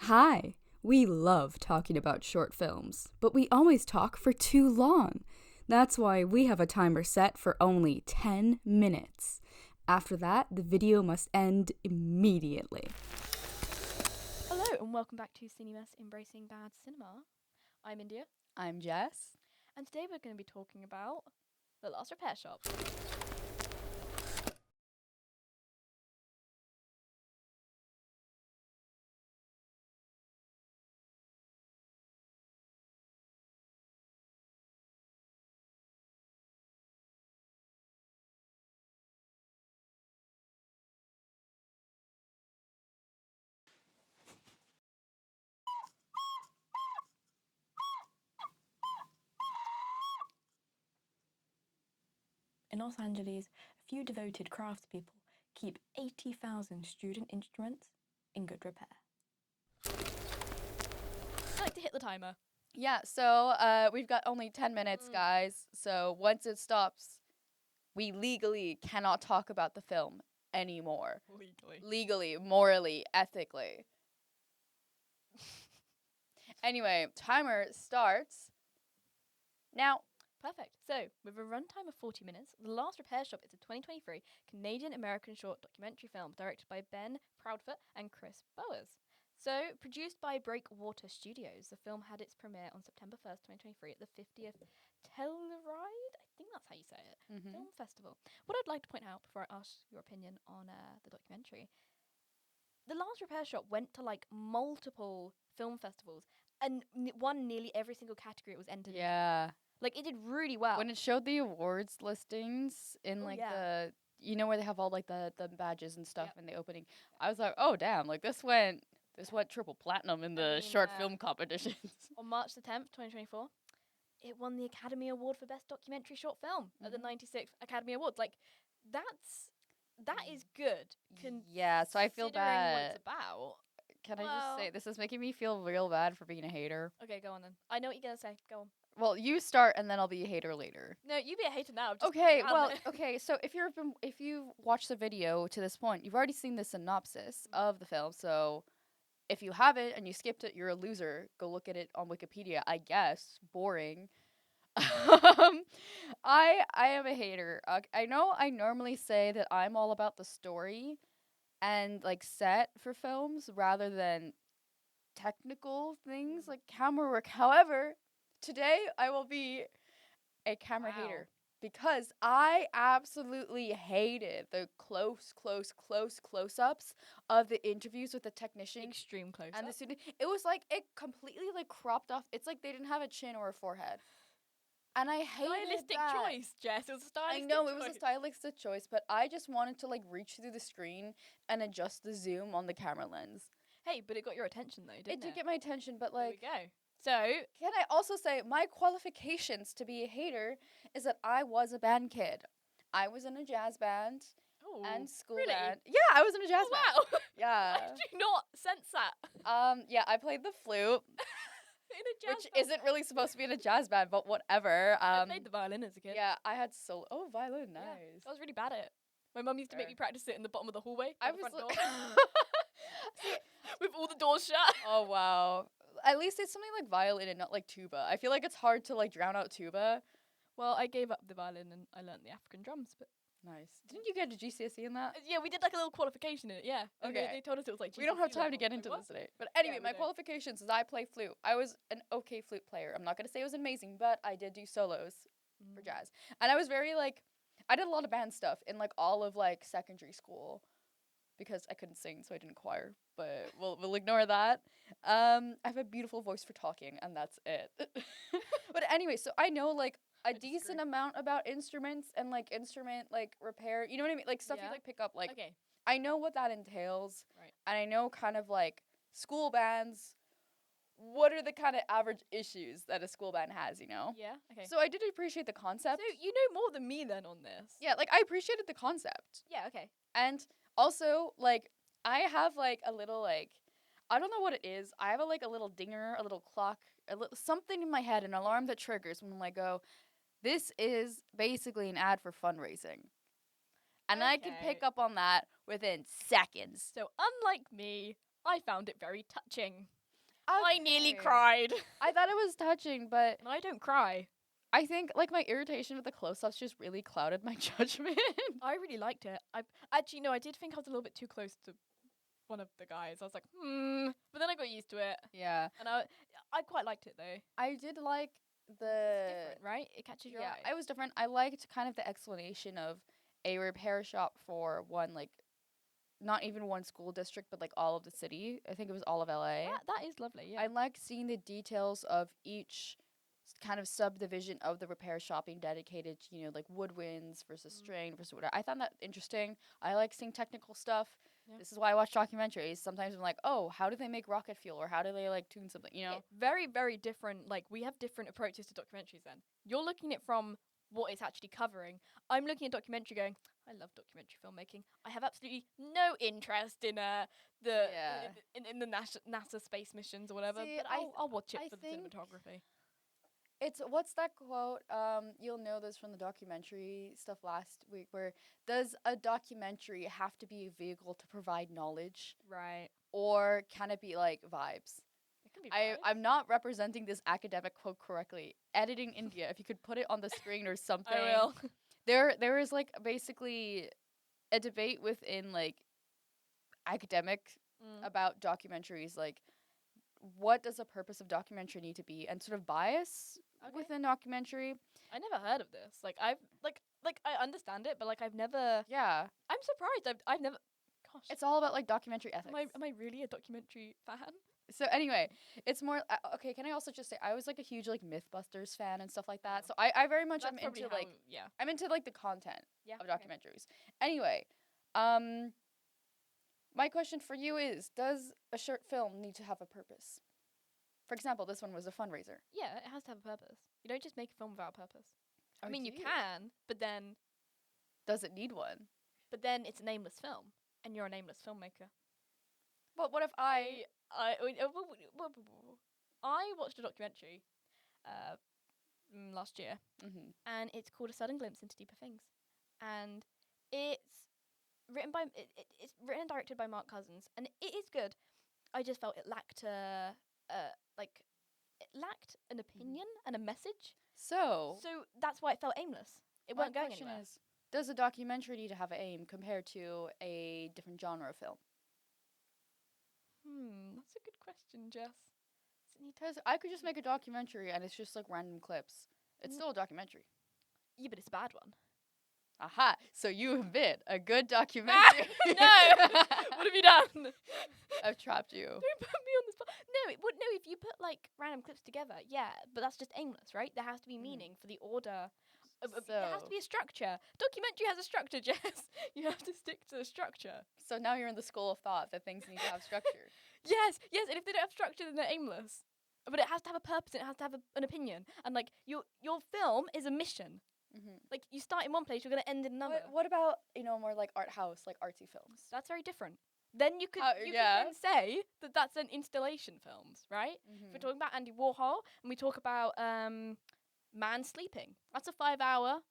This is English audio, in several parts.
Hi! We love talking about short films, but we always talk for too long. That's why we have a timer set for only 10 minutes. After that, the video must end immediately. Hello and welcome back to Cine-Mess Embracing Bad Cinema. I'm India, I'm Jess. and today we're going to be talking about The Last Repair Shop. In Los Angeles, a few devoted craftspeople keep 80,000 student instruments in good repair. I like to hit the timer. Yeah, so we've got only 10 minutes, guys. So once it stops, we legally cannot talk about the film anymore. Legally, morally, ethically. Anyway, timer starts now. Perfect. So, with a runtime of 40 minutes, The Last Repair Shop is a 2023 Canadian-American short documentary film directed by Ben Proudfoot and Chris Bowers. So, produced by Breakwater Studios, the film had its premiere on September 1st, 2023 at the 50th Telluride, I think that's how you say it, Film Festival. What I'd like to point out before I ask your opinion on the documentary, The Last Repair Shop went to like multiple film festivals and won nearly every single category it was entered into. Yeah. Like, it did really well. When it showed the awards listings in yeah. where they have all like the badges and stuff in the opening, I was like, oh damn, like this went triple platinum in the short film competitions. On March the 10th, 2024, it won the Academy Award for Best Documentary Short Film at the 96th Academy Awards. Like, that is good. Yeah, so I feel Considering what bad. it's about. Can I just say, this is making me feel real bad for being a hater. Okay, go on then. I know what you're gonna say. Go on. Well, you start and then I'll be a hater later. No, you be a hater now. Okay, so if you've watched the video to this point, you've already seen the synopsis of the film. So if you haven't and you skipped it, you're a loser. Go look at it on Wikipedia, I guess. Boring. I am a hater. I know I normally say that I'm all about the story and like set for films rather than technical things like camera work. However, today I will be a camera hater because I absolutely hated the close-ups of the interviews with the technician. Extreme close and the student. It was like it completely like cropped off. It's like they didn't have a chin or a forehead. And I hated stylistic that. choice, Jess. It was a stylistic I know it was a stylistic choice, but I just wanted to like reach through the screen and adjust the zoom on the camera lens. Hey, but it got your attention though, didn't it? It did get my attention, but like, there we go. So, can I also say my qualifications to be a hater is that I was a band kid. I was in a jazz band and school band. Yeah, I was in a jazz band. Wow. Yeah. I do not sense that. Yeah, I played the flute. In a jazz which band. isn't really supposed to be in a jazz band, but whatever. I played the violin as a kid. Yeah, I had violin, nice. Yeah, I was really bad at it. My mum used to make me practice it in the bottom of the hallway. I by the was front door. With all the doors shut. Oh wow. At least it's something like violin and not like tuba. I feel like it's hard to like drown out tuba. Well, I gave up the violin and I learnt the African drums, but nice. Didn't you get a GCSE in that? yeah, we did like a little qualification in it. Yeah. Okay. They told us it was like GCSE we don't have time to level. get into this today. But anyway, my don't. qualifications is I play flute. I was an okay flute player. I'm not gonna say it was amazing, but I did do solos for jazz. And I was very like, I did a lot of band stuff in like all of like secondary school because I couldn't sing, so I didn't choir. But we'll ignore that. I have a beautiful voice for talking, and that's it. But anyway, so I know like a decent amount about instruments and like instrument like repair. You know what I mean? Like stuff you like pick up. Like I know what that entails, and I know kind of like school bands. What are the kind of average issues that a school band has? You know? Yeah. Okay. So I did appreciate the concept. So you know more than me then on this. Yeah, like I appreciated the concept. Yeah. Okay. And also, like, I have, like, a little, like, I don't know what it is. I have, a little dinger, a little clock, something in my head, an alarm that triggers when I go, this is basically an ad for fundraising. And I can pick up on that within seconds. So, unlike me, I found it very touching. I nearly Okay. cried. I thought it was touching, but And I don't cry. I think like my irritation with the close-ups just really clouded my judgment. I really liked it. I actually no, I did think I was a little bit too close to one of the guys. I was like, but then I got used to it, Yeah, and I quite liked it though. I did like It's the different, right? It catches your yeah, eye. it was different. I liked kind of the explanation of a repair shop for one like not even one school district, but like all of the city. I think it was all of LA. That is lovely. Yeah. I like seeing the details of each kind of subdivision of the repair shop being dedicated to, like woodwinds versus string versus whatever. I found that interesting. I like seeing technical stuff. Yeah. This is why I watch documentaries. Sometimes I'm like, oh, how do they make rocket fuel, or how do they like tune something? You know? Very, very different. Like, we have different approaches to documentaries then. You're looking at it from what it's actually covering. I'm looking at documentary going, I love documentary filmmaking. I have absolutely no interest in the Yeah. in the NASA space missions or whatever, See, but I'll watch it I for the think cinematography. It's what's that quote? You'll know this from the documentary stuff last week. Where does a documentary have to be a vehicle to provide knowledge, Right. or can it be like vibes? It can be I'm not representing this academic quote correctly. Editing India, if you could put it on the screen or something. I will. There is like basically a debate within like academic about documentaries, like what does the purpose of documentary need to be, and sort of bias Okay. within documentary. I never heard of this. Like I've like I understand it, but like I've never. Yeah, I'm surprised. I've never. Gosh. it's all about like documentary ethics. Am I really a documentary fan? So anyway, it's more okay. Can I also just say I was like a huge like MythBusters fan and stuff like that. Oh. So I very much That's am probably into how, like yeah. I'm into like the content Yeah. of documentaries. Anyway, my question for you is: does a short film need to have a purpose? For example, this one was a fundraiser. Yeah, it has to have a purpose. You don't just make a film without a purpose. I Or mean, do you can, but then Does it need one? it's a nameless film, and you're a nameless filmmaker. But what if I watched a documentary last year, Mm-hmm. and it's called A Sudden Glimpse into Deeper Things, and it's it's written and directed by Mark Cousins, and it is good. I just felt it lacked an opinion and a message, So so that's why it felt aimless. It my weren't going question anywhere. is: does a documentary need to have an aim compared to a different genre of film? That's a good question, Jess. Does it need to Because I could just make a documentary and it's just like random clips. It's Mm. still a documentary. Yeah, but it's a bad one. Aha! So you have been a good documentary. No! What have you done? I've trapped you. Don't put me on the spot. No, it would no. If you put like random clips together, yeah, but that's just aimless, right? There has to be meaning for the order. There has to be a structure. Documentary has a structure, Jess. You have to stick to the structure. So now you're in the school of thought that things need to have structure. Yes. And if they don't have structure, then they're aimless. But it has to have a purpose. And it has to have an opinion. And like your film is a mission. Mm-hmm. Like you start in one place, you're gonna end in another. What about more like art house, like artsy films? That's very different. Then you could yeah. then say that that's an installation films, right? Mm-hmm. If we're talking about Andy Warhol and we talk about Man Sleeping, that's a 5-hour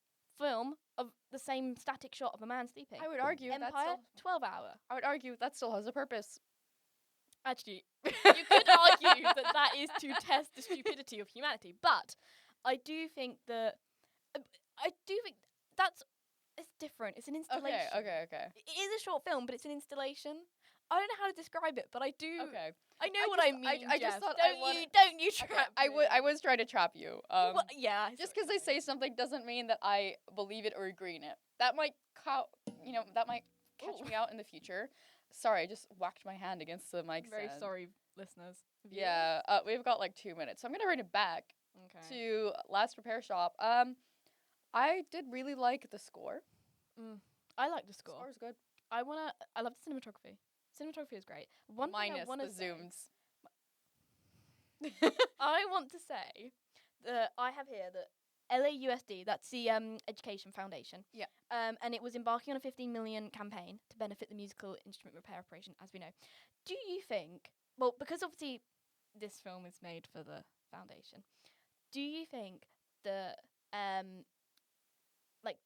film of the same static shot of a man sleeping. I would argue Empire, 12-hour. I would argue that still has a purpose. Actually, you could argue that is to test the stupidity of humanity, but I do think that it's different. It's an installation. Okay. It is a short film, but it's an installation. I don't know how to describe it, but I do. Okay. I know what I mean. I just Jess. thought don't you trap I me. was trying to trap you. Well, yeah. Just because I say something doesn't mean that I believe it or agree in it. That might catch me out in the future. Sorry, I just whacked my hand against the mic I'm very stand. sorry, listeners. Yeah, we've got like 2 minutes, so I'm gonna bring it back Okay. to Last Repair Shop. I did really like the score. I like the The score. score's good. I love the cinematography. Cinematography is great. One thing Minus I want to the say, zooms. I want to say that I have here that LAUSD, that's the Education Foundation. Yeah. And it was embarking on a 15 million campaign to benefit the musical instrument repair operation, as we know. Do you think, well, because obviously this film is made for the foundation, do you think that,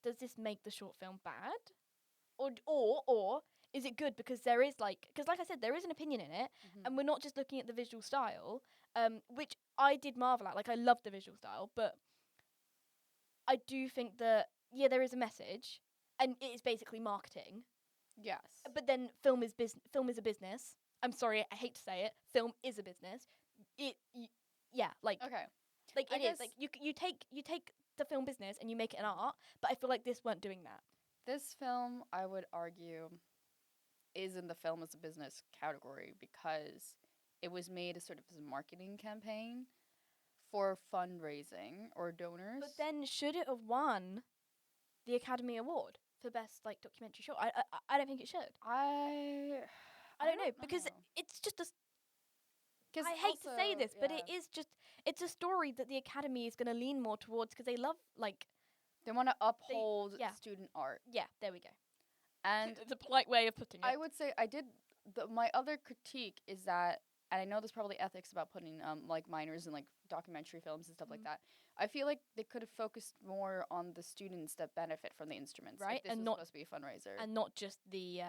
does this make the short film bad? Or is it good because there is like I said, there is an opinion in it, Mhm. and we're not just looking at the visual style, which I did marvel at. Like, I love the visual style, but I do think that there is a message, and it is basically marketing. Yes. But then film is Film is a business. I'm sorry, I hate to say it. Film is a business. Like Okay. like I it is guess- like you take the film business and you make it an art. But I feel like this weren't doing that. This film, I would argue, is in the film as a business category because it was made as sort of as a marketing campaign for fundraising or donors. But then should it have won the Academy Award for best like documentary short? I don't think it should. I I don't know because it's just a. I hate to say this, but it's a story that the Academy is going to lean more towards because they love like. they want to uphold yeah. student art. Yeah, there we go. And It's a polite way of putting it. I would say my other critique is that, and I know there's probably ethics about putting like minors in like documentary films and stuff like that. I feel like they could have focused more on the students that benefit from the instruments, right? If this and was not supposed to be a fundraiser, and not just the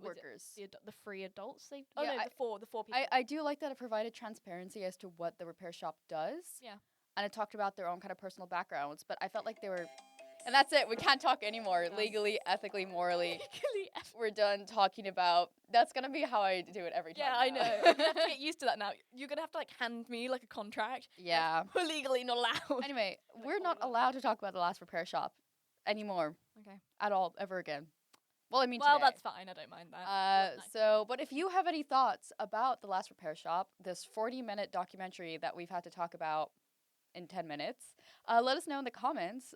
workers. the free adults. The four people. I do like that it provided transparency as to what the repair shop does. Yeah. And it talked about their own kind of personal backgrounds, but I felt like they were. And that's it. We can't talk anymore. Done. Legally, ethically, morally. We're done talking about. That's gonna be how I do it every time. Yeah, I know. I'm gonna have to get used to that now. You're gonna have to like hand me like a contract. Yeah. We're legally not allowed. Anyway, we're not allowed to talk about the last repair shop anymore. Okay. At all, ever again. Well, I mean, Well, today. that's fine. I don't mind that. So, but if you have any thoughts about the last repair shop, this 40-minute documentary that we've had to talk about in 10 minutes, let us know in the comments.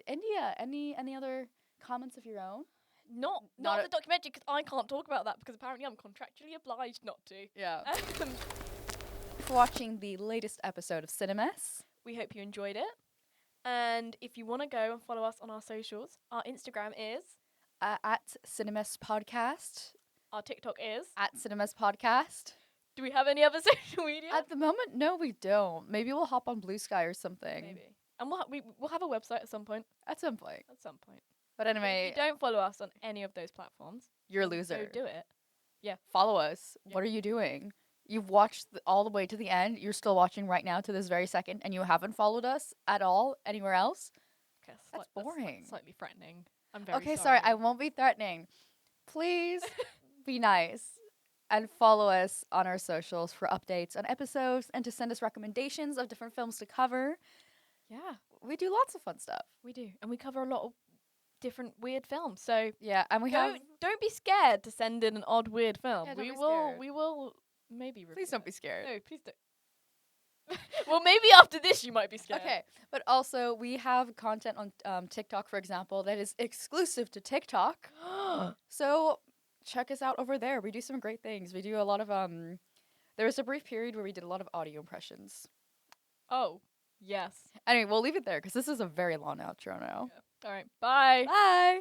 India, any other comments of your own? Not the documentary because I can't talk about that because apparently I'm contractually obliged not to. Yeah. For watching the latest episode of Cine-Mess. We hope you enjoyed it. And if you want to go and follow us on our socials, our Instagram is At Cine-Mess Podcast. Our TikTok is At Cine-Mess Podcast. Do we have any other social media? At the moment, no, we don't. Maybe we'll hop on Blue Sky or something. Maybe. And we'll have a website at some point. At some point. But If anyway, you don't follow us on any of those platforms, you're a loser. go do it. Follow us. Yeah. What are you doing? You've watched all the way to the end. You're still watching right now to this very second, and you haven't followed us at all anywhere else? Okay, That's boring. Slightly threatening. I'm very Okay, sorry. I won't be threatening. Please be nice and follow us on our socials for updates on episodes and to send us recommendations of different films to cover. Yeah, We do lots of fun stuff. we do, and we cover a lot of different weird films. So Yeah, and we have. don't be scared to send in an odd weird film. Yeah, don't we be will scared. we will maybe. Please review don't it. be scared. No, please don't. Well, maybe after this you might be scared. Okay, but also we have content on TikTok, for example, that is exclusive to TikTok. So check us out over there. We do some great things. We do a lot of there was a brief period where we did a lot of audio impressions. Oh, yes. Anyway, we'll leave it there because this is a very long outro now. All right. Bye. Bye.